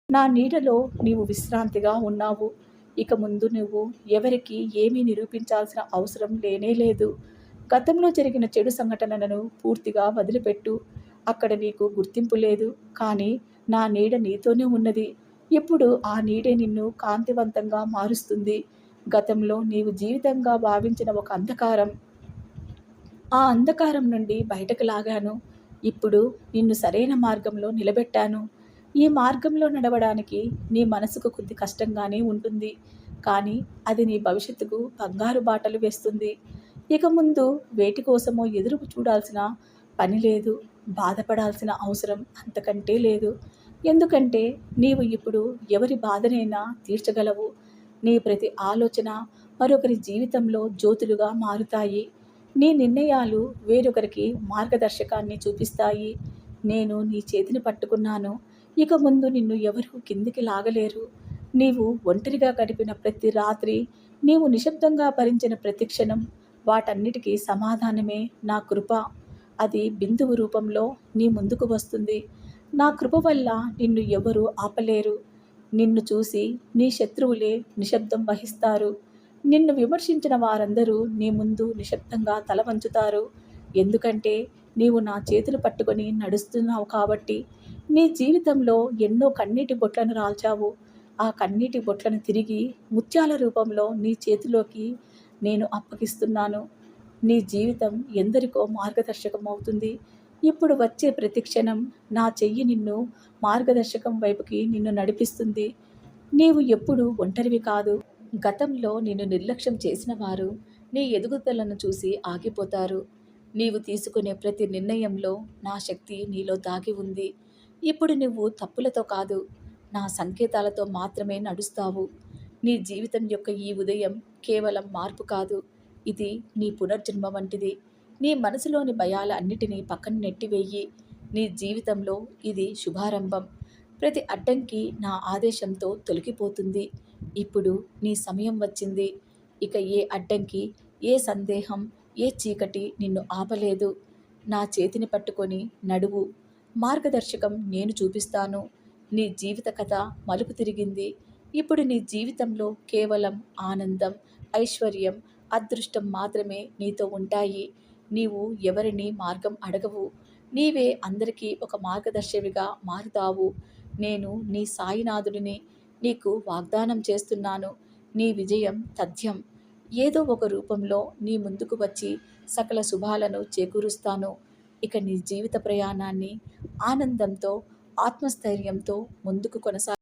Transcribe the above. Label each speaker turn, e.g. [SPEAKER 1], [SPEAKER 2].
[SPEAKER 1] నా నీడలో నీవు విశ్రాంతిగా ఉన్నావు. ఇక ముందు నువ్వు ఎవరికీ ఏమీ నిరూపించాల్సిన అవసరం లేనే లేదు. గతంలో జరిగిన చెడు సంఘటనలను పూర్తిగా వదిలిపెట్టు. అక్కడ నీకు గుర్తింపు లేదు. కానీ నా నీడ నీతోనే ఉన్నది. ఇప్పుడు ఆ నీడే నిన్ను కాంతివంతంగా మారుస్తుంది. గతంలో నీవు జీవితంగా భావించిన ఒక అంధకారం, ఆ అంధకారం నుండి బయటకు లాగాను. ఇప్పుడు నిన్ను సరైన మార్గంలో నిలబెట్టాను. ఈ మార్గంలో నడవడానికి నీ మనసుకు కొద్ది కష్టంగానే ఉంటుంది. కానీ అది నీ భవిష్యత్తుకు బంగారు బాటలు వేస్తుంది. ఇక ముందు వేటి కోసమో ఎదురు చూడాల్సిన పని లేదు. బాధపడాల్సిన అవసరం అంతకంటే లేదు. ఎందుకంటే నీవు ఇప్పుడు ఎవరి బాధనైనా తీర్చగలవు. నీ ప్రతి ఆలోచన మరొకరి జీవితంలో జ్యోతులుగా మారుతాయి. నీ నిర్ణయాలు వేరొకరికి మార్గదర్శకాన్ని చూపిస్తాయి. నేను నీ చేతిని పట్టుకున్నాను. ఇక ముందు నిన్ను ఎవరూ కిందికి లాగలేరు. నీవు ఒంటరిగా గడిపిన ప్రతి రాత్రి, నీవు నిశ్శబ్దంగా భరించిన ప్రతి క్షణం, వాటన్నిటికీ సమాధానమే నా కృప. అది బిందువు రూపంలో నీ ముందుకు వస్తుంది. నా కృప వల్ల నిన్ను ఎవరూ ఆపలేరు. నిన్ను చూసి నీ శత్రువులే నిశ్శబ్దం వహిస్తారు. నిన్ను విమర్శించిన వారందరూ నీ ముందు నిశ్శబ్దంగా తల వంచుతారు. ఎందుకంటే నీవు నా చేతులు పట్టుకొని నడుస్తున్నావు కాబట్టి. నీ జీవితంలో ఎన్నో కన్నీటి బొట్లను రాల్చావు. ఆ కన్నీటి బొట్లను తిరిగి ముత్యాల రూపంలో నీ చేతిలోకి నేను అప్పగిస్తున్నాను. నీ జీవితం ఎందరికో మార్గదర్శకం అవుతుంది. ఇప్పుడు వచ్చే ప్రతి క్షణం నా చెయ్యి నిన్ను మార్గదర్శకం వైపుకి నిన్ను నడిపిస్తుంది. నీవు ఎప్పుడూ ఒంటరివి కాదు. గతంలో నిన్ను నిర్లక్ష్యం చేసిన వారు నీ ఎదుగుదలను చూసి ఆగిపోతారు. నీవు తీసుకునే ప్రతి నిర్ణయంలో నా శక్తి నీలో దాగి ఉంది. ఇప్పుడు నువ్వు తప్పులతో కాదు, నా సంకేతాలతో మాత్రమే నడుస్తావు. నీ జీవితం యొక్క ఈ ఉదయం కేవలం మార్పు కాదు, ఇది నీ పునర్జన్మ వంటిది. నీ మనసులోని భయాల అన్నిటినీ పక్కన నెట్టివేయి. నీ జీవితంలో ఇది శుభారంభం. ప్రతి అడ్డంకి నా ఆదేశంతో తొలగిపోతుంది. ఇప్పుడు నీ సమయం వచ్చింది. ఇక ఏ అడ్డంకి, ఏ సందేహం, ఏ చీకటి నిన్ను ఆపలేదు. నా చేతిని పట్టుకొని నడువు. మార్గదర్శకం నేను చూపిస్తాను. నీ జీవిత కథ మలుపు తిరిగింది. ఇప్పుడు నీ జీవితంలో కేవలం ఆనందం, ఐశ్వర్యం, అదృష్టం మాత్రమే నీతో ఉంటాయి. నీవు ఎవరిని మార్గం అడగవు. నీవే అందరికీ ఒక మార్గదర్శివిగా మారుతావు. నేను నీ సాయినాథుడిని. నీకు వాగ్దానం చేస్తున్నాను. నీ విజయం తథ్యం. ఏదో ఒక రూపంలో నీ ముందుకు వచ్చి సకల శుభాలను చేకూరుస్తాను. ఇక నీ జీవిత ప్రయాణాన్ని ఆనందంతో, ఆత్మస్థైర్యంతో ముందుకు కొనసాగి